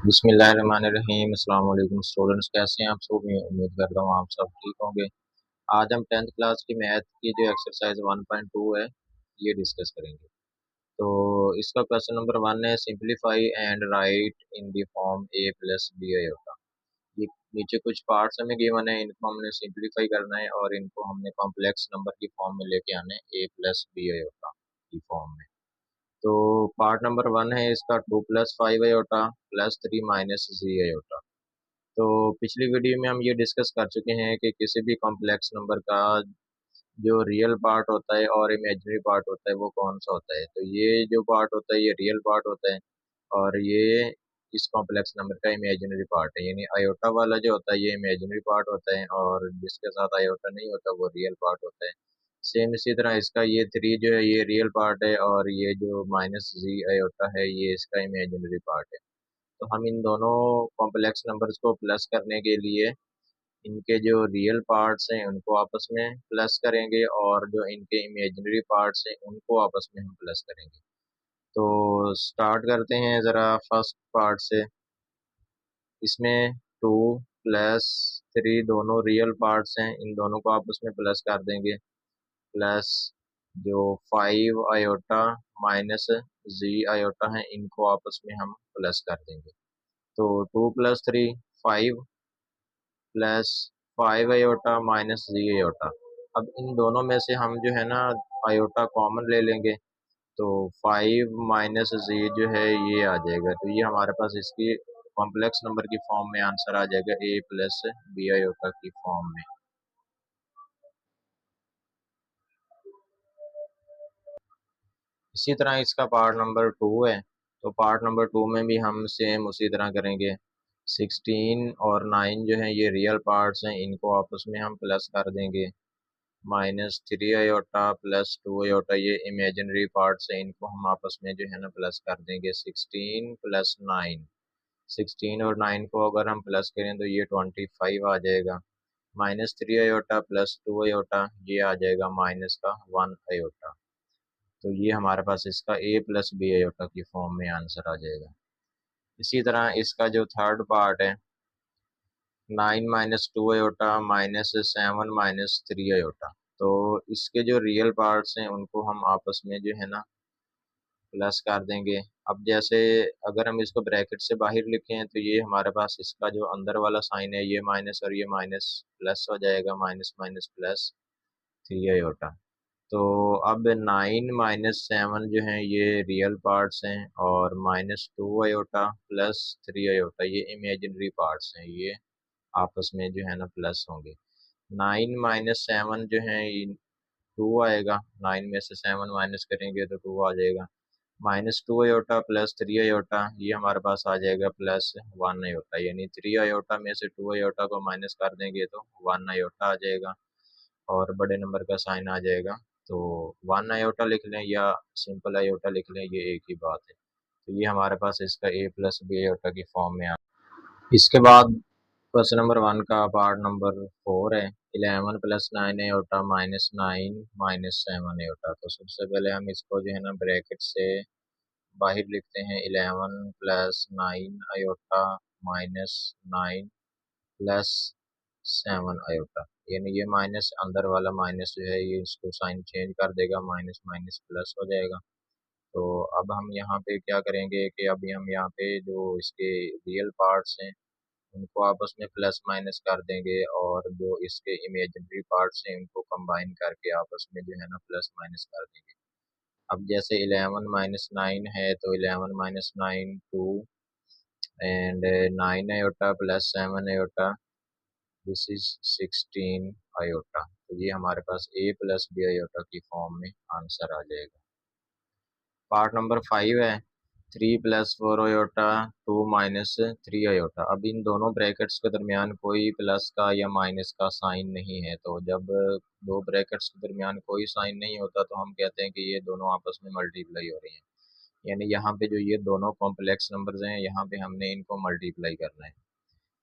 बिस्मिल्लाहिर्रहमानिर्रहीम। अस्सलाम वालेकुम स्टूडेंट्स, कैसे हैं आप सब? मैं उम्मीद करता हूँ आप सब ठीक होंगे। आज हम 10th क्लास की मैथ की जो एक्सरसाइज 1.2 है ये डिस्कस करेंगे। तो इसका क्वेश्चन नंबर 1 है, simplify and write in the form A plus B iota. ये नीचे कुछ पार्ट्स हमें गिवन है, इनको हमने सिंपलीफाई करना है और इनको हमने कॉम्प्लेक्स नंबर की फॉर्म में लेके आना है, ए प्लस बी आयोटा की फॉर्म में। तो पार्ट नंबर 1 है इसका 2 + 5 आयोटा प्लस 3 माइनस जी आयोटा। तो पिछली वीडियो में हम ये डिस्कस कर चुके हैं कि किसी भी कॉम्प्लेक्स नंबर का जो रियल पार्ट होता है और इमेजिनरी पार्ट होता है वो कौन सा होता है। तो ये जो पार्ट होता है ये रियल पार्ट होता है और ये इस कॉम्प्लेक्स नंबर का इमेजिनरी पार्ट है, यानी आयोटा वाला जो होता है ये इमेजिनरी पार्ट होता है और जिसके साथ आयोटा नहीं होता वो रियल पार्ट होता है। सेम इसी तरह इसका ये 3 जो है ये रियल पार्ट है और ये जो माइनस जी आयोटा है ये इसका इमेजिनरी पार्ट है। तो हम इन दोनों कॉम्प्लेक्स नंबर्स को प्लस करने के लिए इनके जो रियल पार्ट्स हैं उनको आपस में प्लस करेंगे और जो इनके इमेजिनरी पार्ट्स हैं उनको आपस में हम प्लस करेंगे। तो स्टार्ट करते हैं ज़रा फर्स्ट पार्ट से। इसमें 2 + 3 दोनों रियल पार्ट्स हैं, इन दोनों को आपस में प्लस कर देंगे। प्लस जो 5 आयोटा माइनस जी आयोटा है इनको आपस में हम प्लस कर देंगे। तो 2 + 3 5 प्लस 5 आयोटा माइनस जी आयोटा। अब इन दोनों में से हम जो है ना आयोटा कॉमन ले लेंगे, तो 5 माइनस जी जो है ये आ जाएगा। तो ये हमारे पास इसकी कॉम्प्लेक्स नंबर की फॉर्म में आंसर आ जाएगा, ए प्लस बी आयोटा की फॉर्म में। इसी तरह इसका पार्ट नंबर 2 है। तो पार्ट नंबर 2 में भी हम सेम उसी तरह करेंगे। 16 और 9 जो है ये रियल पार्ट्स हैं, इनको आपस में हम प्लस कर देंगे। -3 आयोटा प्लस 2 आयोटा ये इमेजिनरी पार्ट्स हैं, इनको हम आपस में जो है ना प्लस कर देंगे। 16 + 9, 16 और 9 को अगर हम प्लस करें तो ये 25 आ जाएगा। -3 आयोटा प्लस 2 आयोटा ये आ जाएगा माइनस का 1 आयोटा। तो ये हमारे पास इसका ए प्लस बी आयोटा की फॉर्म में आंसर आ जाएगा। इसी तरह इसका जो थर्ड पार्ट है, 9 - 2 आयोटा -7 - 3 आयोटा। तो इसके जो रियल पार्ट्स हैं उनको हम आपस में जो है ना प्लस कर देंगे। अब जैसे अगर हम इसको ब्रैकेट से बाहर लिखें तो ये हमारे पास इसका जो अंदर वाला साइन है ये माइनस और ये माइनस प्लस हो जाएगा, माइनस माइनस प्लस 3 आयोटा। तो अब 9 - 7 जो हैं ये रियल पार्ट्स हैं और -2 आयोटा प्लस 3 आयोटा ये इमेजिनरी पार्ट्स हैं, ये आपस में जो है ना प्लस होंगे। 9 - 7 जो है ये 2 आएगा, 9 में से 7 माइनस करेंगे तो 2 आ जाएगा। -2 आयोटा प्लस 3 आयोटा ये हमारे पास आ जाएगा +1 आयोटा, यानी 3 आयोटा में से 2 आयोटा को माइनस कर देंगे तो 1 आयोटा आ जाएगा और बड़े नंबर का साइन आ जाएगा। तो 1 आयोटा लिख लें या सिंपल आयोटा लिख लें, ये एक ही बात है। तो ये हमारे पास इसका ए प्लस बी आयोटा की फॉर्म में आ। इसके बाद क्वेश्चन नंबर 1 का पार्ट नंबर 4 है, 11 + 9 आयोटा -9 - 7 आयोटा। तो सबसे पहले हम इसको जो है ना ब्रैकेट से बाहर लिखते हैं। 11 + 9 आयोटा -9 प्लस 7 आयोटा, यानी ये माइनस अंदर वाला माइनस जो है ये इसको साइन चेंज कर देगा, माइनस माइनस प्लस हो जाएगा। तो अब हम यहाँ पे क्या करेंगे कि अभी हम यहाँ पे जो इसके रियल पार्ट्स हैं उनको आपस में प्लस माइनस कर देंगे और जो इसके इमेजिनरी पार्ट्स हैं उनको कंबाइन करके आपस में जो है ना प्लस माइनस कर देंगे। अब जैसे 11 - 9 है तो 11 - 9 2 and 9 iota plus 7 iota, this is 16 iota. तो ये हमारे पास ए प्लस बी आयोटा की फॉर्म में आंसर आ जाएगा। पार्ट नंबर 5 है, 3 + 4 आयोटा 2 - 3 आयोटा। अब इन दोनों ब्रैकेट्स के दरमियान कोई प्लस का या माइनस का साइन नहीं है, तो जब दो ब्रैकेट्स के दरमियान कोई साइन नहीं होता तो हम कहते हैं कि ये दोनों आपस में मल्टीप्लाई हो रही हैं। यानी यहाँ पे जो ये दोनों कॉम्प्लेक्स नंबर्स हैं यहाँ पे हमने इनको मल्टीप्लाई करना है।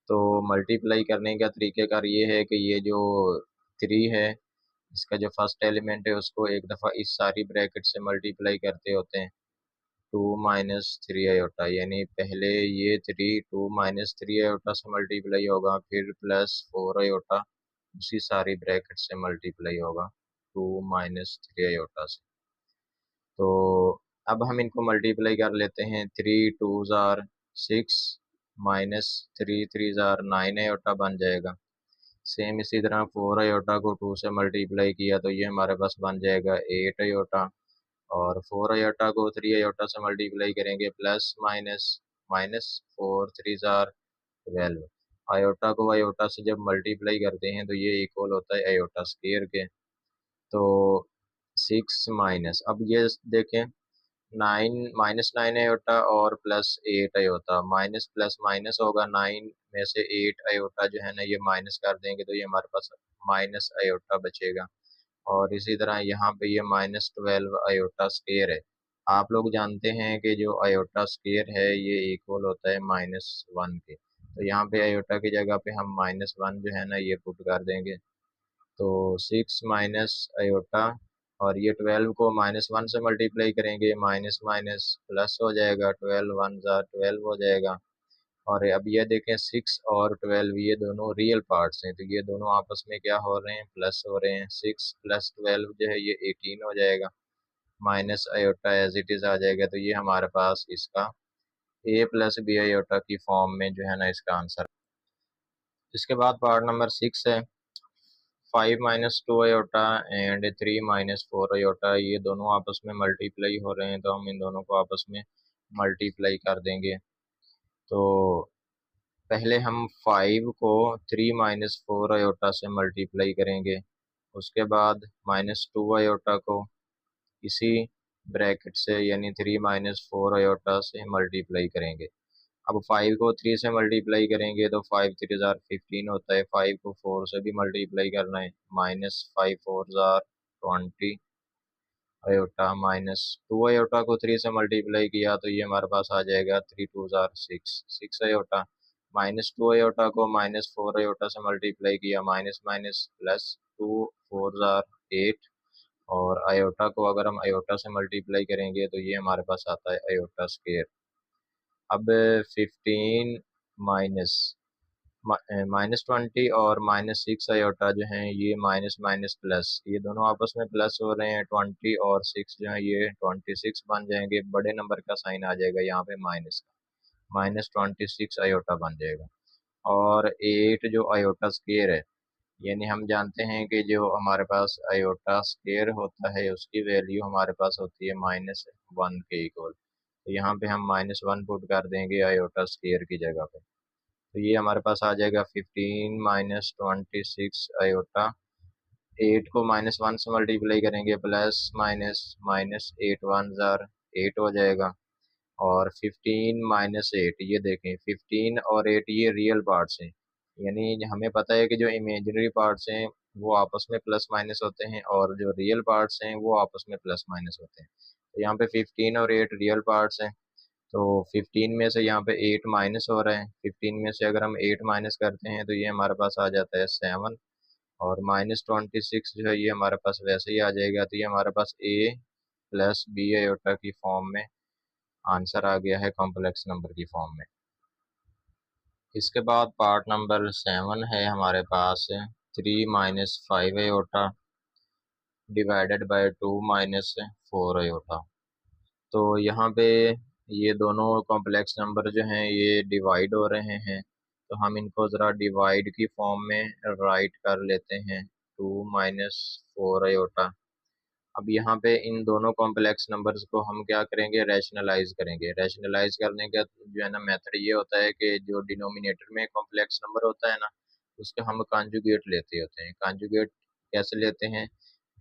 तो मल्टीप्लाई करने का तरीक़ेकार ये है कि ये जो 3 है इसका जो फर्स्ट एलिमेंट है उसको एक दफ़ा इस सारी ब्रैकेट से मल्टीप्लाई करते होते हैं। टू माइनस थ्री आयोटा, यानी पहले ये three two minus three iota से मल्टीप्लाई होगा, फिर प्लस फोर आयोटा उसी सारी ब्रैकेट से मल्टीप्लाई होगा टू माइनस थ्री आयोटा से। तो अब हम इनको मल्टीप्लाई कर लेते हैं, थ्री टू ज़ार सिक्स माइनस थ्री थ्री ज़ार नाइन आयोटा बन जाएगा। सेम इसी तरह फोर आयोटा को टू से मल्टीप्लाई किया तो ये हमारे पास बन जाएगा एट आयोटा, और फोर आयोटा को थ्री आयोटा से मल्टीप्लाई करेंगे, plus minus minus four three ज़ार 12। आयोटा को आयोटा से जब मल्टीप्लाई करते हैं तो ये इक्वल होता है आयोटा स्क्वायर के। तो सिक्स माइनस, अब ये देखें, नाइन माइनस नाइन आयोटा और plus eight iota, minus plus minus होगा, नाइन में से एट आयोटा जो है ना ये माइनस कर देंगे तो ये हमारे पास माइनस आयोटा बचेगा। और इसी तरह यहाँ पे ये माइनस ट्वेल्व आयोटा स्क्वायर है। आप लोग जानते हैं कि जो आयोटा स्क्वायर है ये इक्वल होता है माइनस वन के, तो यहाँ पे आयोटा की जगह पे हम माइनस वन जो है ना ये पुट कर देंगे। तो सिक्स माइनस आयोटा, और ये ट्वेल्व को माइनस वन से मल्टीप्लाई करेंगे, माइनस माइनस प्लस हो जाएगा, ट्वेल्व वन ज़ा ट्वेल्व हो जाएगा। और अब ये देखें, सिक्स और ट्वेल्व ये दोनों रियल पार्ट्स हैं, तो ये दोनों आपस में क्या हो रहे हैं, प्लस हो रहे हैं। सिक्स प्लस ट्वेल्व जो है ये 18 हो जाएगा, minus iota as it is आ जाएगा। तो ये हमारे पास इसका ए प्लस बी आयोटा की फॉर्म में जो है ना इसका आंसर। इसके बाद पार्ट नंबर सिक्स है, five minus two iota and three minus four iota, ये दोनों आपस में मल्टीप्लाई हो रहे हैं, तो हम इन दोनों को आपस में मल्टीप्लाई कर देंगे। तो पहले हम फाइव को थ्री माइनस फोर आयोटा से मल्टीप्लाई करेंगे, उसके बाद माइनस टू आयोटा को इसी ब्रैकेट से यानी थ्री माइनस फोर आयोटा से मल्टीप्लाई करेंगे। अब फाइव को थ्री से मल्टीप्लाई करेंगे तो फाइव थ्री ज़ार 15 होता है, फाइव को फोर से भी मल्टीप्लाई करना है, माइनस फाइव फोर ज़ार 20 आयोटा, माइनस टू आयोटा को थ्री से मल्टीप्लाई किया तो ये हमारे पास आ जाएगा थ्री टू ज़ार six six iota, minus two iota को माइनस फोर आयोटा से मल्टीप्लाई किया, minus minus plus two four ज़ार एट, और आयोटा को अगर हम आयोटा से मल्टीप्लाई करेंगे तो ये हमारे पास आता है आयोटा स्क्वायर। अब 15 माइनस माइनस 20 और माइनस सिक्स आयोटा जो हैं ये माइनस माइनस प्लस, ये दोनों आपस में प्लस हो रहे हैं, 20 और सिक्स जो है ये 26 बन जाएंगे, बड़े नंबर का साइन आ जाएगा यहाँ पे माइनस का, माइनस 26 आयोटा बन जाएगा। और एट जो आयोटा स्क्वायर है, यानी हम जानते हैं कि जो हमारे पास आयोटा स्क्वायर होता है उसकी वैल्यू हमारे पास होती है माइनस वन के इक्वल, तो यहाँ पे हम माइनस वन पुट कर देंगे आयोटा स्क्वायर की जगह पे। तो ये हमारे पास आ जाएगा 15 माइनस 26 आयोटा, एट को माइनस वन से मल्टीप्लाई करेंगे, plus minus minus eight one ज़ार एट हो जाएगा, और 15 माइनस एट, ये देखें 15 और एट ये रियल पार्ट्स हैं, यानी हमें पता है कि जो इमेजिनरी पार्ट्स हैं वो आपस में प्लस माइनस होते हैं और जो रियल पार्ट्स हैं वो आपस में प्लस माइनस होते हैं। तो यहाँ पे 15 और एट रियल पार्ट्स हैं, तो 15 में से यहाँ पे एट माइनस हो रहा है, 15 में से अगर हम एट माइनस करते हैं तो ये हमारे पास आ जाता है सेवन, और माइनस 26 जो है ये हमारे पास वैसे ही आ जाएगा, तो ये हमारे पास ए प्लस बी आयोटा की फॉर्म में आंसर आ गया है, कॉम्प्लेक्स नंबर की फॉर्म में। इसके बाद पार्ट नंबर सेवन है हमारे पास, three minus five iota divided by two minus four iota. तो यहाँ पे ये दोनों कॉम्प्लेक्स नंबर जो हैं ये डिवाइड हो रहे हैं, तो हम इनको ज़रा डिवाइड की फॉर्म में राइट कर लेते हैं, टू माइनस फोर आयोटा। अब यहाँ पे इन दोनों कॉम्प्लेक्स नंबर्स को हम क्या करेंगे, रैशनलाइज करेंगे। रैशनलाइज करने का जो है ना मेथड ये होता है कि जो डिनोमिनेटर में कॉम्प्लेक्स नंबर होता है ना उसके हम कॉन्जुगेट लेते होते हैं। कॉन्जुगेट कैसे लेते हैं,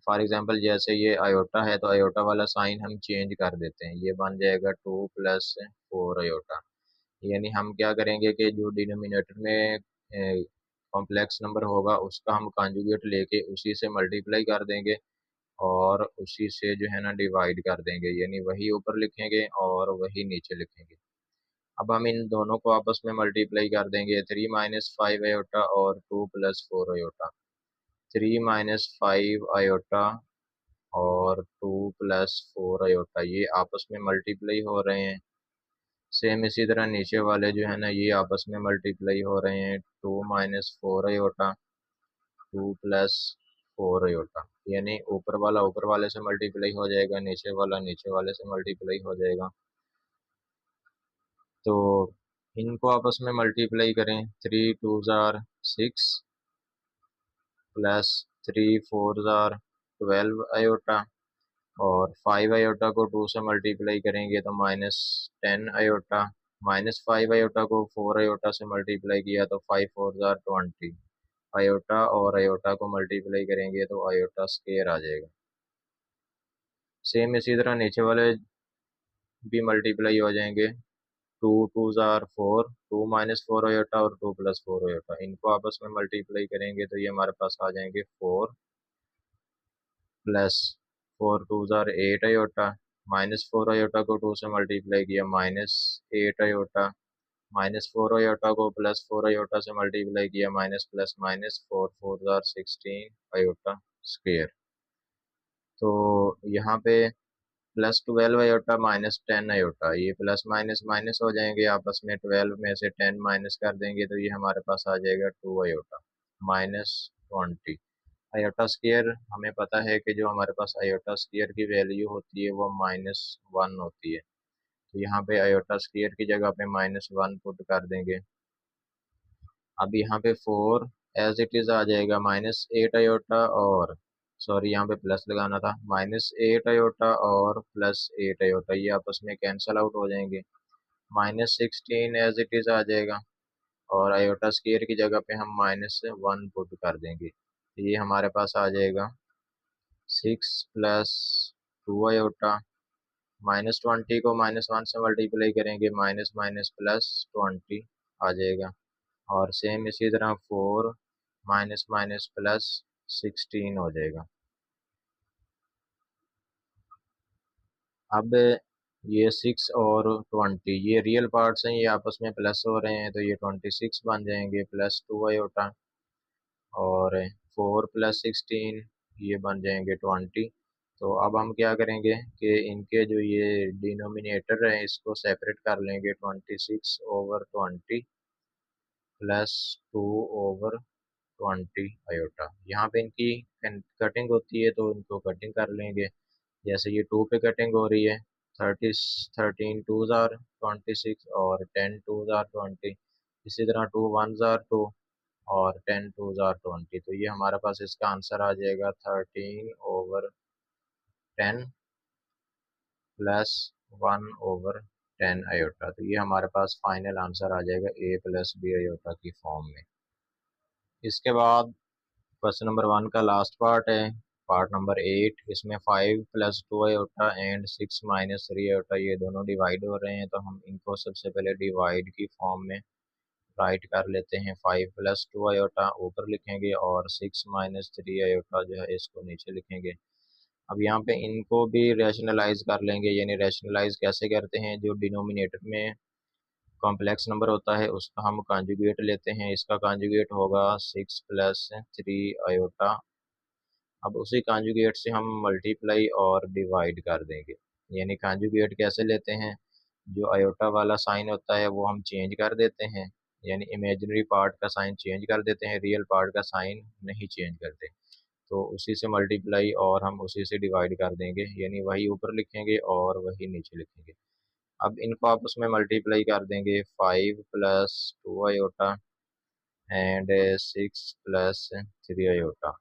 फॉर एग्जांपल जैसे ये आयोटा है तो आयोटा वाला साइन हम चेंज कर देते हैं, ये बन जाएगा टू प्लस फोर आयोटा। यानी हम क्या करेंगे कि जो डिनोमिनेटर में कॉम्प्लेक्स नंबर होगा उसका हम कॉन्जुगेट लेके उसी से मल्टीप्लाई कर देंगे और उसी से जो है ना डिवाइड कर देंगे, यानी वही ऊपर लिखेंगे और वही नीचे लिखेंगे। अब हम इन दोनों को आपस में मल्टीप्लाई कर देंगे, थ्री माइनस फाइव आयोटा और two plus four iota, three minus five iota और 2 + 4 अयोटा, ये आपस में मल्टीप्लाई हो रहे हैं। सेम इसी तरह नीचे वाले जो है ना, ये आपस में मल्टीप्लाई हो रहे हैं। 2 - 4 अयोटा, 2 + 4 अयोटा, यानी ऊपर वाला ऊपर वाले से मल्टीप्लाई हो जाएगा, नीचे वाला नीचे वाले से मल्टीप्लाई हो जाएगा। तो इनको आपस में मल्टीप्लाई करें। 3 × 2 = 6 +3 × 4 = 12 अयोटा, और 5 अयोटा को 2 से मल्टीप्लाई करेंगे तो -10 अयोटा, -5 अयोटा को 4 अयोटा से मल्टीप्लाई किया तो 5 × 4 = 20 अयोटा, और अयोटा को मल्टीप्लाई करेंगे तो अयोटा स्क्वायर आ जाएगा। सेम इसी तरह नीचे वाले भी मल्टीप्लाई हो जाएंगे। 2 × 2 = 4, 2 - 4 अयोटा और 2 + 4 अयोटा, इनको आपस में मल्टीप्लाई करेंगे तो ये हमारे पास आ जाएंगे 4 प्लस 4 × 2 = 8 अयोटा, -4 अयोटा को 2 से मल्टीप्लाई किया -8 अयोटा, -4 अयोटा को +4 अयोटा से मल्टीप्लाई किया minus plus minus 4 × 4 = 16 iota square. तो यहाँ पे +12 अयोटा -10 अयोटा, ये प्लस माइनस माइनस हो जाएंगे आपस में। 12 में से 10 माइनस कर देंगे तो ये हमारे पास आ जाएगा 2 अयोटा -20 अयोटा स्क्वायर। हमें पता है कि जो हमारे पास अयोटा स्क्वायर की वैल्यू होती है वो -1 होती है। तो यहाँ पे अयोटा स्क्वायर की जगह पे -1 पुट कर देंगे। अब यहाँ पे 4 एज इट इज आ जाएगा -8 अयोटा, और सॉरी यहाँ पे प्लस लगाना था, -8 अयोटा और +8 अयोटा, ये आपस में कैंसल आउट हो जाएंगे। -16 एज इट इज आ जाएगा, और अयोटा स्क्वायर की जगह पे हम -1 पुट कर देंगे। ये हमारे पास आ जाएगा 6 + 2 अयोटा, -20 को -1 से मल्टीप्लाई करेंगे, माइनस माइनस +20 आ जाएगा। और सेम इसी तरह 4 माइनस माइनस +16 हो जाएगा। अब ये 6 और 20 ये रियल पार्ट्स हैं, ये आपस में प्लस हो रहे हैं तो ये 26 बन जाएंगे, +2 अयोटा, और 4 + 16 ये बन जाएंगे 20। तो अब हम क्या करेंगे कि इनके जो ये डिनोमिनेटर है इसको सेपरेट कर लेंगे, 26/20 +2/20 अयोटा। यहाँ पे इनकी कटिंग होती है तो इनको कटिंग कर लेंगे। जैसे ये 2 पे कटिंग हो रही है, 13 2s are 26 और 10 2s are 20, इसी तरह 2 1s are 2 और 10 2s are 20। तो ये हमारे पास इसका आंसर आ जाएगा 13/10 +1/10 अयोटा। तो ये हमारे पास फाइनल आंसर आ जाएगा a + b अयोटा की फॉर्म में। इसके बाद क्वेश्चन नंबर 1 का लास्ट पार्ट है, पार्ट नंबर 8। इसमें 5 + 2 अयोटा एंड 6 - 3 अयोटा ये दोनों डिवाइड हो रहे हैं, तो हम इनको सबसे पहले डिवाइड की फॉर्म में राइट कर लेते हैं। 5 + 2 अयोटा ऊपर लिखेंगे और 6 - 3 अयोटा जो है इसको नीचे लिखेंगे। अब यहाँ पे इनको भी रैशनलाइज कर लेंगे, यानी रैशनलाइज कैसे करते हैं, जो डिनोमिनेटर में कॉम्प्लेक्स नंबर होता है उसका हम कॉन्जुगेट लेते हैं, इसका कॉन्जुगेट होगा 6 + 3 अयोटा। अब उसी कॉन्जुगेट से हम मल्टीप्लाई और डिवाइड कर देंगे। यानी कॉन्जुगेट कैसे लेते हैं, जो अयोटा वाला साइन होता है वो हम चेंज कर देते हैं, यानी इमेजिनरी पार्ट का साइन चेंज कर देते हैं, रियल पार्ट का साइन नहीं चेंज करते। तो उसी से मल्टीप्लाई और हम उसी से डिवाइड कर देंगे, यानी वही ऊपर लिखेंगे और वही नीचे लिखेंगे। अब इनको आपस में मल्टीप्लाई कर देंगे, 5 + 2 अयोटा एंड 6 + 3 अयोटा,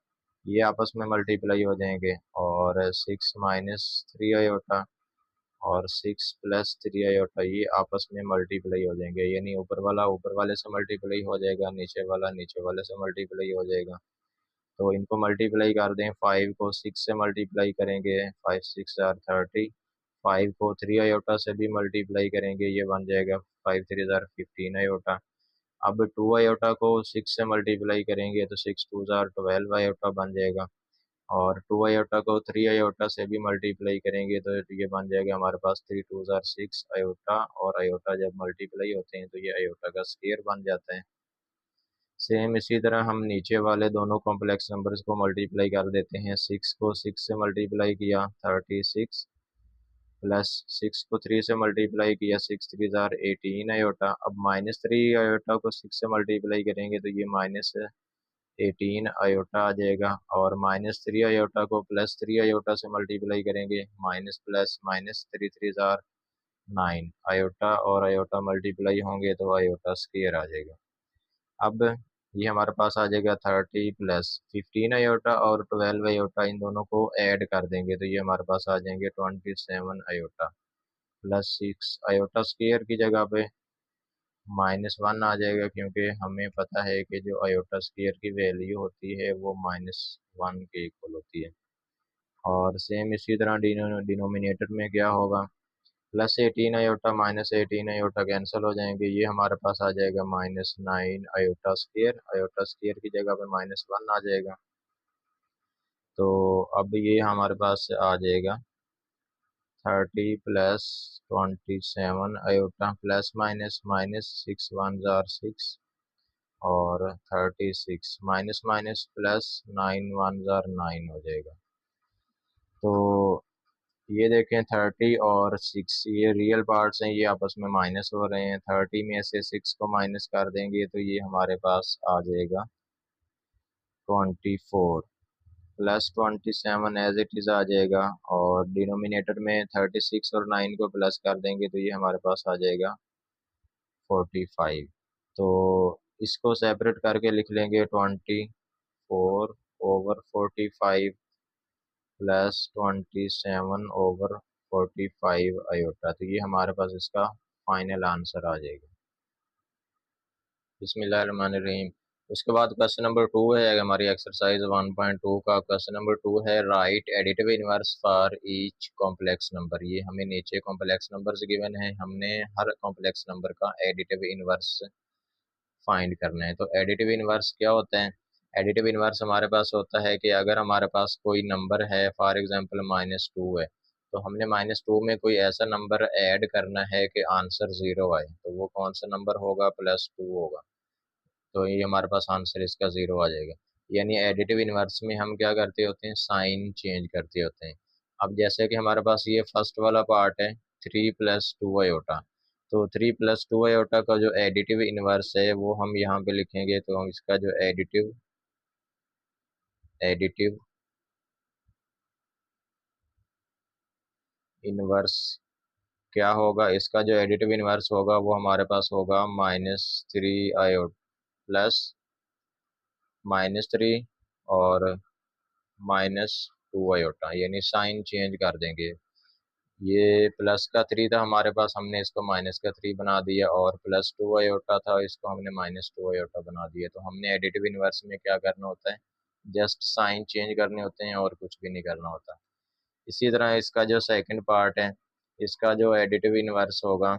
ये आपस में मल्टीप्लाई हो जाएंगे, और 6 - 3 अयोटा और 6 + 3 अयोटा ये आपस में मल्टीप्लाई हो जाएंगे, यानी ऊपर वाला ऊपर वाले से मल्टीप्लाई हो जाएगा, नीचे वाला नीचे वाले से मल्टीप्लाई हो जाएगा। तो इनको मल्टीप्लाई कर दें, 5 को 6 से मल्टीप्लाई करेंगे, 5 × 6 = 30, 5 को 3 अयोटा से भी मल्टीप्लाई करेंगे, ये बन जाएगा 5 × 3 = 15 अयोटा। अब 2 अयोटा को 6 से मल्टीप्लाई करेंगे तो 6 × 2 = 12 अयोटा बन जाएगा, और 2 अयोटा को 3 अयोटा से भी मल्टीप्लाई करेंगे तो ये बन जाएगा हमारे पास 3 × 2 = 6 अयोटा, और अयोटा जब मल्टीप्लाई होते हैं तो ये अयोटा का स्क्वायर बन जाता है। सेम इसी तरह हम नीचे वाले दोनों कॉम्प्लेक्स नंबर्स को मल्टीप्लाई कर देते हैं। 6 को 6 से मल्टीप्लाई किया 36, प्लस 6 को 3 से मल्टीप्लाई किया 6 3 जार 18 आयोटा। अब -3 आयोटा को 6 से मल्टीप्लाई करेंगे तो ये -18 आयोटा आ जाएगा, और -3 आयोटा को +3 आयोटा से मल्टीप्लाई करेंगे, minus plus minus 3 3 jar 9 iota, और आयोटा मल्टीप्लाई होंगे तो आयोटा स्क्वायर आ जाएगा। अब ये हमारे पास आ जाएगा 30 प्लस 15 आयोटा और 12 आयोटा, इन दोनों को ऐड कर देंगे तो ये हमारे पास आ जाएंगे 27 आयोटा, प्लस 6 आयोटा स्क्वायर की जगह पे -1 आ जाएगा, क्योंकि हमें पता है कि जो आयोटा स्क्वायर की वैल्यू होती है वो -1 के इक्वल होती है। और सेम इसी तरह डिनोमिनेटर में क्या होगा, +18 आयोटा -18 आयोटा कैंसिल हो जाएंगे, ये हमारे पास आ जाएगा -9 आयोटा स्क्वायर की जगह पे -1 आ जाएगा। तो अब ये हमारे पास आ जाएगा 30 plus 27 iota, plus minus minus 6 1 jar 6, और 36 माइनस माइनस प्लस 9 1 जार 9 हो जाएगा। तो ये देखें 30 और 6 ये रियल पार्ट्स हैं, ये आपस में माइनस हो रहे हैं। 30 में से 6 को माइनस कर देंगे तो ये हमारे पास आ जाएगा 24, प्लस 27 एज इट इज़ आ जाएगा, और डिनोमिनेटर में 36 और 9 को प्लस कर देंगे तो ये हमारे पास आ जाएगा 45। तो इसको सेपरेट करके लिख लेंगे 24/45 प्लस 27/45 आयोटा, तो ये हमारे पास इसका फाइनल आंसर आ जाएगा। बिस्मिल्लाहिर्रहमानिर्रहीम। उसके बाद क्वेश्चन नंबर 2 है हमारी एक्सरसाइज 1.2 का। क्वेश्चन नंबर 2 है right additive inverse for each complex number. ये हमें नीचे कॉम्प्लेक्स नंबर्स गिवन है, हमने हर कॉम्प्लेक्स नंबर का एडिटिव इनवर्स फाइंड करना है। तो एडिटिव इनवर्स क्या होता है? एडिटिव इनवर्स हमारे पास होता है कि अगर हमारे पास कोई नंबर है, फॉर एग्जांपल -2 है, तो हमने -2 में कोई ऐसा नंबर ऐड करना है कि आंसर 0 आए, तो वो कौन सा नंबर होगा? +2 होगा। तो ये हमारे पास आंसर इसका 0 आ जाएगा। यानी एडिटिव इनवर्स में हम क्या करते होते हैं? साइन चेंज करते होते हैं। अब जैसे कि हमारे पास ये फर्स्ट वाला पार्ट है 3 + 2 आयोटा, तो 3 + 2 आयोटा का जो एडिटिव इनवर्स है वो हम यहाँ पे लिखेंगे, तो हम इसका जो एडिटिव एडिटिव इनवर्स क्या होगा? इसका जो एडिटिव इनवर्स होगा वो हमारे पास होगा -3 आयोटा प्लस -3 और -2 आयोटा, यानी साइन चेंज कर देंगे। ये प्लस का 3 था हमारे पास, हमने इसको माइनस का 3 बना दिया, और +2 आयोटा था, इसको हमने -2 आयोटा बना दिया। तो हमने एडिटिव इनवर्स में क्या करना होता है? जस्ट साइन चेंज करने होते हैं और कुछ भी नहीं करना होता। इसी तरह इसका जो सेकंड पार्ट है, इसका जो एडिटिव इनवर्स होगा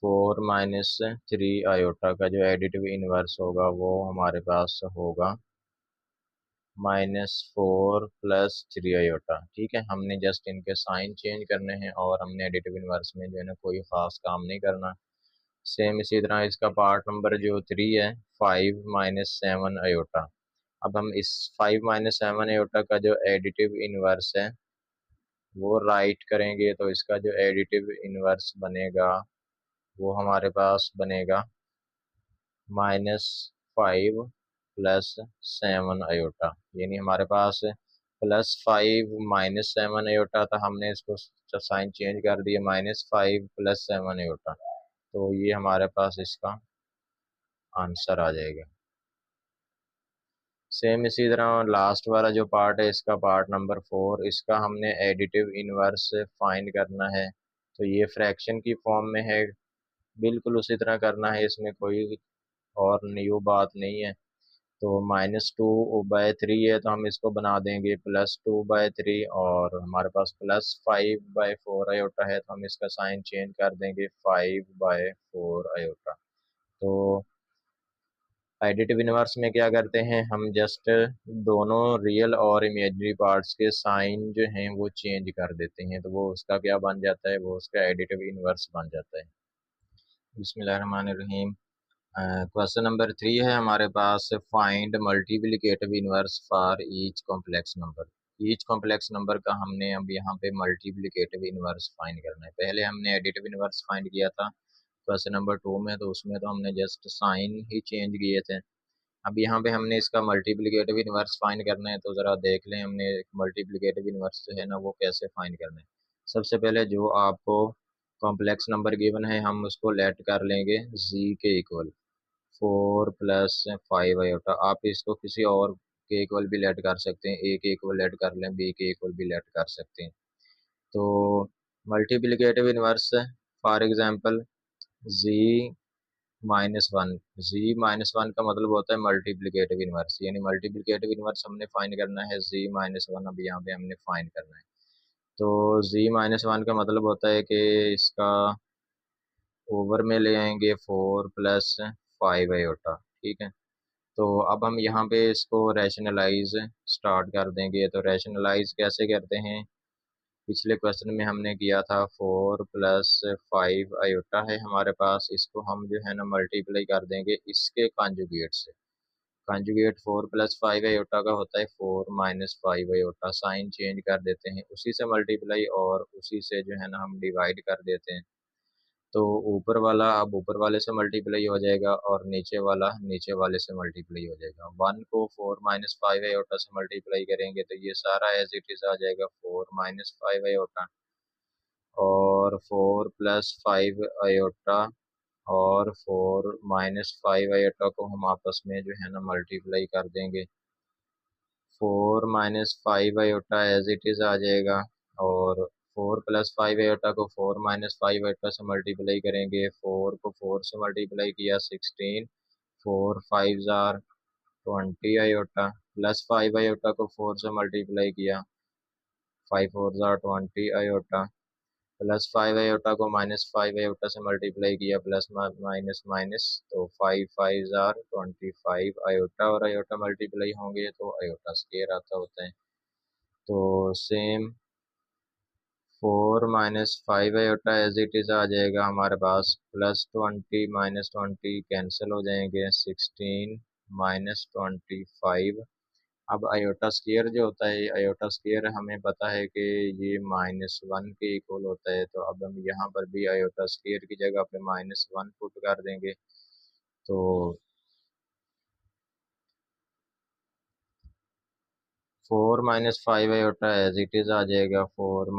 4 - 3 आयोटा का जो एडिटिव इनवर्स होगा वो हमारे पास होगा -4 + 3 आयोटा। ठीक है, हमने जस्ट इनके साइन चेंज करने हैं और हमने एडिटिव इनवर्स में जो है ना कोई ख़ास काम नहीं करना। सेम इसी तरह इसका पार्ट नंबर जो 3 है 5 - 7 आयोटा। अब हम इस 5 - 7 आयोटा का जो एडिटिव इनवर्स है वो राइट करेंगे, तो इसका जो एडिटिव इनवर्स बनेगा वो हमारे पास बनेगा -5 + 7 आयोटा। यानी हमारे पास +5 - 7 आयोटा था, हमने इसको साइन चेंज कर दिया -5 + 7 आयोटा, तो ये हमारे पास इसका आंसर आ जाएगा। सेम इसी तरह लास्ट वाला जो पार्ट है इसका पार्ट नंबर 4, इसका हमने एडिटिव इनवर्स फाइंड करना है। तो ये फ्रैक्शन की फॉर्म में है, बिल्कुल उसी तरह करना है, इसमें कोई और न्यू बात नहीं है। तो -2/3 है तो हम इसको बना देंगे +2/3, और हमारे पास +5/4 आयोटा है तो हम इसका साइन चेंज कर देंगे 5/4 आयोटा। तो एडिटिव इनवर्स में क्या करते हैं, हम जस्ट दोनों रियल और इमेजिनरी पार्ट्स के साइन जो हैं वो चेंज कर देते हैं, तो वो उसका क्या बन जाता है? वो उसका एडिटिव इनवर्स बन जाता है। बिस्मिल्लाहिर्रहमानिर्रहीम। क्वेश्चन नंबर 3 है हमारे पास, find multiplicative inverse for each complex number. Each complex number का हमने अब यहाँ पे मल्टीप्लिकेटिव इनवर्स फाइंड करना है। पहले हमने एडिटिव इनवर्स फाइंड किया था क्वेश्चन नंबर 2 में, तो उसमें तो हमने जस्ट साइन ही चेंज किए थे। अब यहाँ पे हमने इसका मल्टीप्लिकेटिव इनवर्स फाइंड करना है, तो ज़रा देख लें हमने मल्टीप्लिकेटिव इनवर्स जो है ना वो कैसे फाइंड करना है। सबसे पहले जो आपको कॉम्प्लेक्स नंबर गिवन है हम उसको लेट कर लेंगे z के इक्वल 4 + 5 आयोटा। आप इसको किसी और के इक्वल भी लेट कर सकते हैं, ए के इक्वल लेट कर लें, बी के इक्वल भी लेट कर सकते हैं। तो multiplicative inverse for example z-1। z-1 का मतलब होता है मल्टीप्लिकेटिव इनवर्स, यानी मल्टीप्लिकेटिव इनवर्स हमने फाइंड करना है z-1। अब यहाँ पे हमने फाइंड करना है, तो z-1 का मतलब होता है कि इसका ओवर में ले आएंगे 4 + 5 आयोटा। ठीक है, तो अब हम यहाँ पे इसको रैशनलाइज स्टार्ट कर देंगे। तो रैशनलाइज कैसे करते हैं, पिछले क्वेश्चन में हमने किया था 4 + 5 आयोटा है हमारे पास, इसको हम जो है ना मल्टीप्लाई कर देंगे इसके कॉन्जुगेट से। कॉन्जुगेट 4 + 5 आयोटा का होता है 4 - 5 आयोटा। साइन चेंज कर देते हैं, उसी से मल्टीप्लाई और उसी से जो है ना हम डिवाइड कर देते हैं। तो ऊपर वाला अब ऊपर वाले से मल्टीप्लाई हो जाएगा और नीचे वाला नीचे वाले से मल्टीप्लाई हो जाएगा। 1 को 4 - 5 आयोटा से मल्टीप्लाई करेंगे तो ये सारा एज इट इज आ जाएगा 4 - 5 आयोटा, और 4 + 5 आयोटा और 4 - 5 आयोटा को हम आपस में जो है ना मल्टीप्लाई कर देंगे। 4 - 5 आयोटा एज इट इज आ जाएगा, और 4 + 5 आयोटा को 4 - 5 आयोटा से मल्टीप्लाई करेंगे। 4 को 4 से मल्टीप्लाई किया 16, 4 5 जार 20 आयोटा, प्लस 5 आयोटा को 4 से मल्टीप्लाई किया 5 4 जार 20 आयोटा, +5 आयोटा को -5 आयोटा से मल्टीप्लाई किया प्लस माइनस माइनस, तो 5 5 जार 25 आयोटा, और आयोटा मल्टीप्लाई होंगे तो आयोटा स्क्वायर आता होता है। तो same 4 - 5 iota as it is आ जाएगा हमारे पास, +20 -20 कैंसिल हो जाएंगे, 16 -25। अब आयोटा स्क्वायर जो होता है, आयोटा स्क्वायर हमें पता है कि ये -1 के इक्वल होता है, तो अब हम यहाँ पर भी आयोटा स्क्वायर की जगह पे -1 पुट कर देंगे। तो 4 - 5 आयोटा एज इट इज आ जाएगा 4 -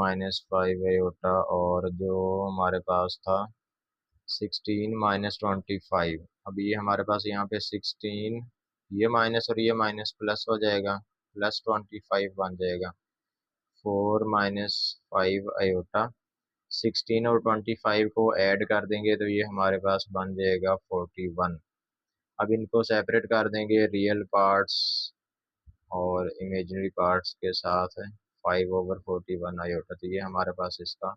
5 आयोटा, और जो हमारे पास था 16 -25। अब ये हमारे पास यहाँ पे 16, ये माइनस और ये माइनस प्लस हो जाएगा, +25 बन जाएगा। 4 - 5 आयोटा, 16 और 25 को ऐड कर देंगे तो ये हमारे पास बन जाएगा 41। अब इनको सेपरेट कर देंगे रियल पार्ट्स और इमेजिनरी पार्ट्स के साथ है, 5/41 आयोटा। तो ये हमारे पास इसका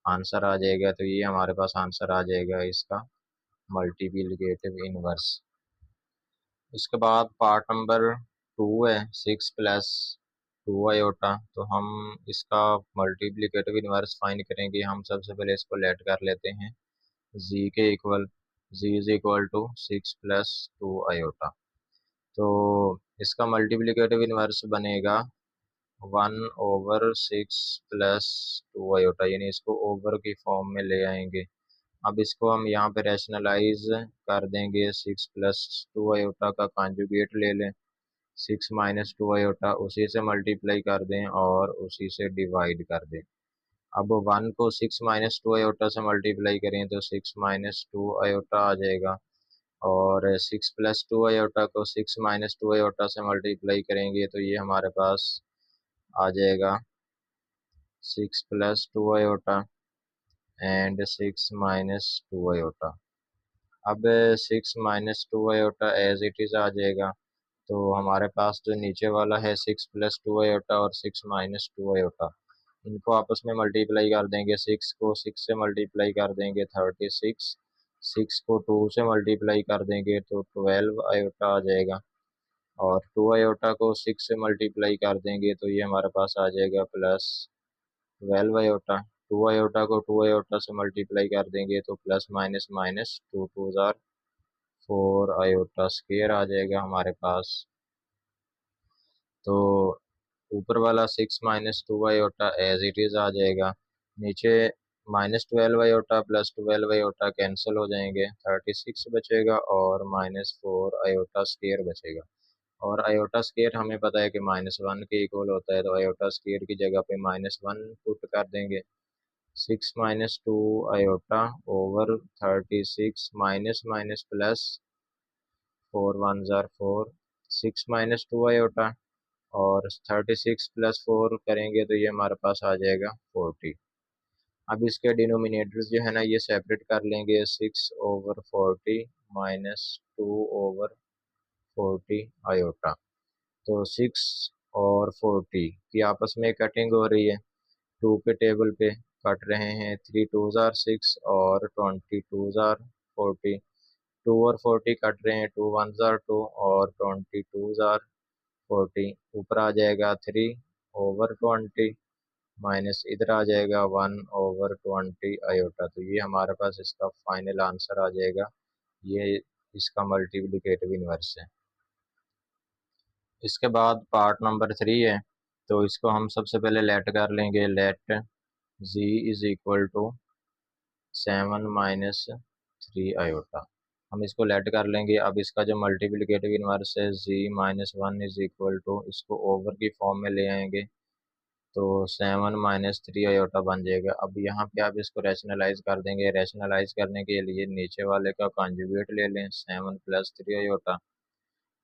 आंसर आ जाएगा। तो ये हमारे पास आंसर आ जाएगा इसका मल्टीप्लिकेटिव इनवर्स। इसके बाद पार्ट नंबर 2 है, 6 + 2 आयोटा। तो हम इसका मल्टीप्लिकेटिव इनवर्स फाइंड करेंगे। हम सबसे पहले इसको लेट कर लेते हैं z के equal, z is equal to 6 + 2 iota. तो इसका मल्टीप्लिकेटिव इनवर्स बनेगा 1/6 + 2 आयोटा, यानी इसको ओवर की फॉर्म में ले आएंगे। अब इसको हम यहाँ पे रैशनलाइज कर देंगे, 6 + 2 आयोटा का कॉन्जुगेट ले लें, 6 - 2 आयोटा, उसी से मल्टीप्लाई कर दें और उसी से डिवाइड कर दें। अब 1 को 6 - 2 आयोटा से मल्टीप्लाई करें तो 6 - 2 आयोटा आ जाएगा, और 6 + 2 आयोटा को 6 - 2 आयोटा से मल्टीप्लाई करेंगे तो ये हमारे पास आ जाएगा 6 + 2 आयोटा एंड 6 - 2 आयोटा। अब 6 - 2 आयोटा एज इट इज आ जाएगा। तो हमारे पास जो नीचे वाला है 6 + 2 आयोटा और 6 - 2 आयोटा, इनको आपस में मल्टीप्लाई कर देंगे। 6 को 6 से मल्टीप्लाई कर देंगे 36, 6 को 2 से मल्टीप्लाई कर देंगे तो 12 आयोटा आ जाएगा, और 2 आयोटा को 6 से मल्टीप्लाई कर देंगे तो ये हमारे पास आ जाएगा +12 आयोटा। 2 आयोटा को 2 आयोटा से मल्टीप्लाई कर देंगे तो प्लस माइनस माइनस, 2 2 जार 4 आयोटा स्क्वायर आ जाएगा हमारे पास। तो ऊपर वाला 6 minus 2 iota as it is आ जाएगा। नीचे -12 आयोटा प्लस 12 आयोटा कैंसिल हो जाएंगे, 36 बचेगा और -4 आयोटा स्क्वायर बचेगा। और आयोटा स्क्वायर हमें पता है कि -1 के इक्वल होता है, तो आयोटा स्क्वायर की जगह पे -1 पुट कर देंगे। 6 minus 2 iota over 36 minus minus plus 4 one ज़ार 4, 6 माइनस 2 आयोटा और 36 प्लस 4 करेंगे तो ये हमारे पास आ जाएगा 40। अब इसके डिनोमिनेटर्स जो है ना ये सेपरेट कर लेंगे, 6 ओवर 40 माइनस 2 ओवर 40 आयोटा। तो 6 और 40 की आपस में कटिंग हो रही है, 2 के टेबल पे कट रहे हैं, 3 टू ज़ार 6 और 20 टू ज़ार 40। 2 और 40 कट रहे हैं, 2 वन ज़ार 2 और 20 टू ज़ार 40। ऊपर आ जाएगा 3 ओवर 20 माइनस इधर आ जाएगा 1 ओवर 20 आयोटा। तो ये हमारे पास इसका फाइनल आंसर आ जाएगा, ये इसका मल्टीप्लिकेटिव इन्वर्स है। इसके बाद पार्ट नंबर 3 है, तो इसको हम सबसे पहले लेट कर लेंगे। Let z is equal to 7 माइनस 3 आयोटा, हम इसको लेट कर लेंगे। अब इसका जो मल्टीप्लिकेटिव इन्वर्स है z माइनस 1 इज इक्वल टू, इसको ओवर की फॉर्म में ले आएंगे तो 7 माइनस 3 आयोटा बन जाएगा। अब यहाँ पे आप इसको रैशनलाइज कर देंगे, रैशनलाइज करने के लिए नीचे वाले का कॉन्जुगेट ले लें 7 प्लस 3 आयोटा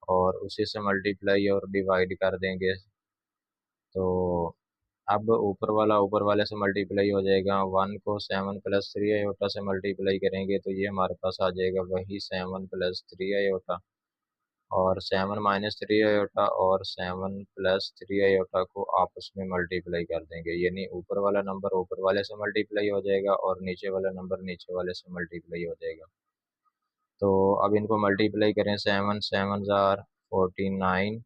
और उसी से मल्टीप्लाई और डिवाइड कर देंगे। तो अब ऊपर वाले से मल्टीप्लाई हो जाएगा, 1 को 7 प्लस 3 आयोटा से मल्टीप्लाई करेंगे तो ये हमारे पास आ जाएगा वही 7 प्लस 3 आयोटा। और 7 माइनस 3 आयोटा और 7 प्लस 3 आयोटा को आपस में मल्टीप्लाई कर देंगे, यानी ऊपर वाला नंबर ऊपर वाले से मल्टीप्लाई हो जाएगा और नीचे वाला नंबर नीचे वाले से मल्टीप्लाई हो जाएगा। तो अब इनको मल्टीप्लाई करें, 7 7 ज़ार 49,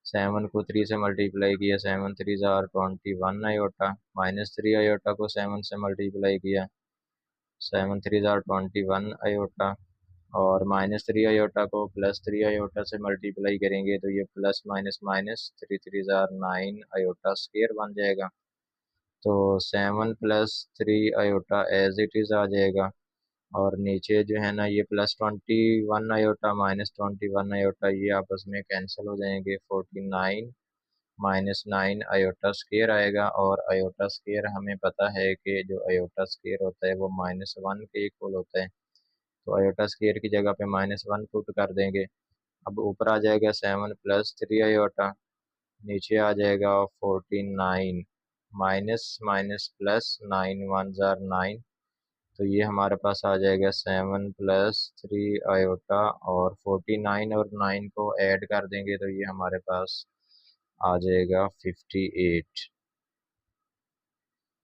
7 को 3 से मल्टीप्लाई किया, 7 3 ज़ार 21 आयोटा, माइनस 3 आयोटा को 7 से मल्टीप्लाई किया, 7 3 ज़ार 21 आयोटा और -3 आयोटा को +3 आयोटा से मल्टीप्लाई करेंगे तो ये प्लस माइनस माइनस 3 3 ज़ार 9 आयोटा स्क्वायर बन जाएगा। तो 7 plus 3 iota as it is आ जाएगा और नीचे जो है ना ये +21 आयोटा -21 आयोटा ये आपस में कैंसिल हो जाएंगे, 49 -9 आयोटा स्क्वायर आएगा। और आयोटा स्क्वायर हमें पता है कि जो आयोटा स्क्वायर होता है वो -1 के इक्वल होता है, तो आयोटा स्क्वायर की जगह पे -1 पुट कर देंगे। अब ऊपर आ जाएगा 7 प्लस 3 आयोटा, नीचे आ जाएगा 49 माइनस माइनस प्लस 9 वन ज़ार 9। तो ये हमारे पास आ जाएगा 7 प्लस 3 आयोटा और 49 और 9 को ऐड कर देंगे तो ये हमारे पास आ जाएगा 58।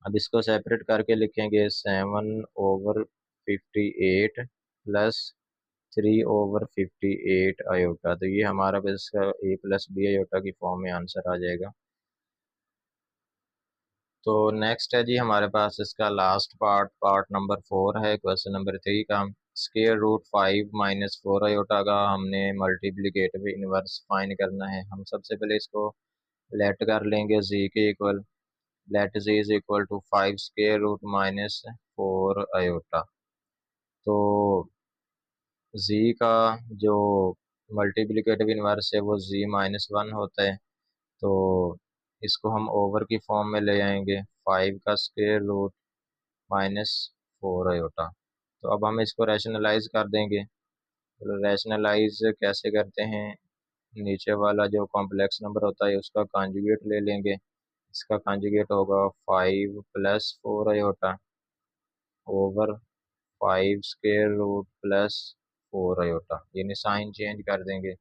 अब इसको सेपरेट करके लिखेंगे 7 ओवर 58 प्लस 3 ओवर 58 आयोटा। तो ये हमारा बस इसका a प्लस बी आयोटा की फॉर्म में आंसर आ जाएगा। तो नेक्स्ट है जी हमारे पास इसका लास्ट पार्ट, पार्ट नंबर 4 है क्वेश्चन नंबर 3 का। स्क्वायर रूट 5 माइनस 4 आयोटा का हमने मल्टीप्लिकेटिव इनवर्स फाइंड करना है। हम सबसे पहले इसको लेट कर लेंगे z के equal, let z is equal to 5 square root minus 4 iota. तो z का जो मल्टीप्लिकेटिव इनवर्स है वो z माइनस 1 होता है, तो इसको हम ओवर की फॉर्म में ले आएंगे, 5 का स्क्वायर रूट माइनस 4 आयोटा। तो अब हम इसको रैशनलाइज कर देंगे। तो रैशनलाइज कैसे करते हैं, नीचे वाला जो कॉम्प्लेक्स नंबर होता है उसका कॉन्जुगेट ले लेंगे, इसका कॉन्जुगेट होगा 5 plus 4 iota over 5 square root plus 4 iota, यानी साइन चेंज कर देंगे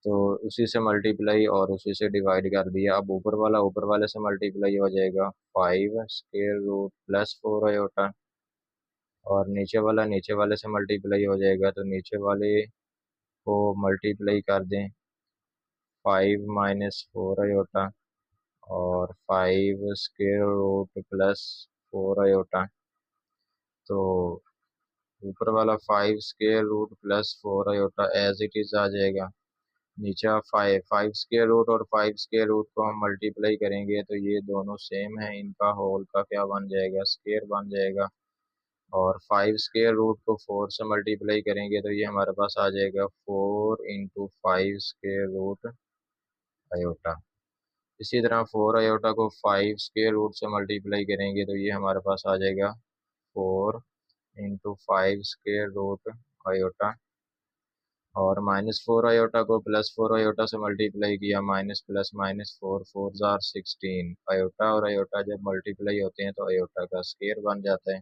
तो उसी से मल्टीप्लाई और उसी से डिवाइड कर दिया। अब ऊपर वाला ऊपर वाले से मल्टीप्लाई हो जाएगा, 5 स्क्वायर रूट प्लस 4 आयोटा और नीचे वाला नीचे वाले से मल्टीप्लाई हो जाएगा तो नीचे वाले को मल्टीप्लाई कर दें, 5 माइनस 4 आयोटा और 5 स्क्वायर रूट प्लस 4 आयोटा। तो ऊपर वाला 5 square root plus 4 iota as it is आ जाएगा। नीचे फाइव फाइव स्क्वायर रूट और 5 स्क्वायर रूट को हम मल्टीप्लाई करेंगे तो ये दोनों सेम है, इनका होल का क्या बन जाएगा, स्क्वायर बन जाएगा। और 5 स्क्वायर रूट को 4 से मल्टीप्लाई करेंगे तो ये हमारे पास आ जाएगा 4 × 5 स्क्वायर रूट आयोटा। इसी तरह 4 आयोटा को 5 स्क्वायर रूट से मल्टीप्लाई करेंगे तो ये हमारे पास आ जाएगा 4 × 5 स्क्वायर रूट आयोटा। और -4 आयोटा को +4 आयोटा से मल्टीप्लाई किया, minus plus minus 4 4 jar 16। Iota और आयोटा जब मल्टीप्लाई होते हैं तो आयोटा का स्क्वायर बन जाता है।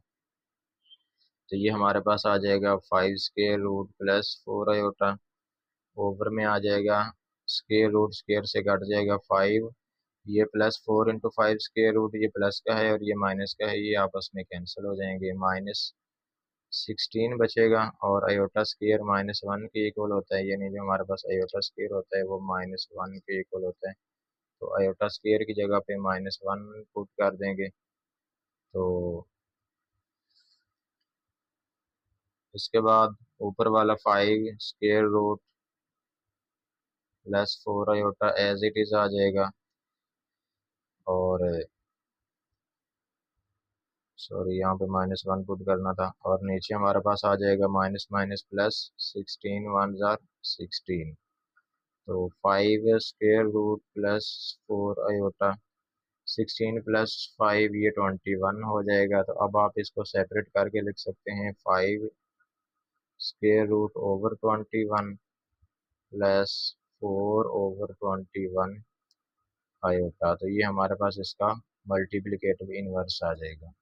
तो ये हमारे पास आ जाएगा 5 square root plus 4 iota. Over में आ जाएगा स्क्वायर रूट, स्क्वायर से कट जाएगा 5। ये +4 × 5 स्क्वायर रूट, ये प्लस का है और ये माइनस का है, ये आपस में कैंसिल हो जाएंगे, -16 बचेगा। और आयोटा स्क्वायर -1 के इक्वल होता है, यानी जो हमारे पास आयोटा स्क्वायर होता है वो -1 के इक्वल होता है। तो आयोटा स्क्वायर की जगह पे -1 पुट कर देंगे। तो इसके बाद ऊपर वाला 5 square root plus 4 iota as it is आ जाएगा। और सॉरी, यहाँ पे -1 पुट करना था। और नीचे हमारे पास आ जाएगा माइनस माइनस प्लस 16 1 जार 16। तो 5 square root plus 4 iota, 16 plus 5 ये 21 हो जाएगा। तो अब आप इसको सेपरेट करके लिख सकते हैं 5 square root over 21 plus 4/21 iota. तो ये हमारे पास इसका मल्टीप्लिकेटिव इनवर्स आ जाएगा।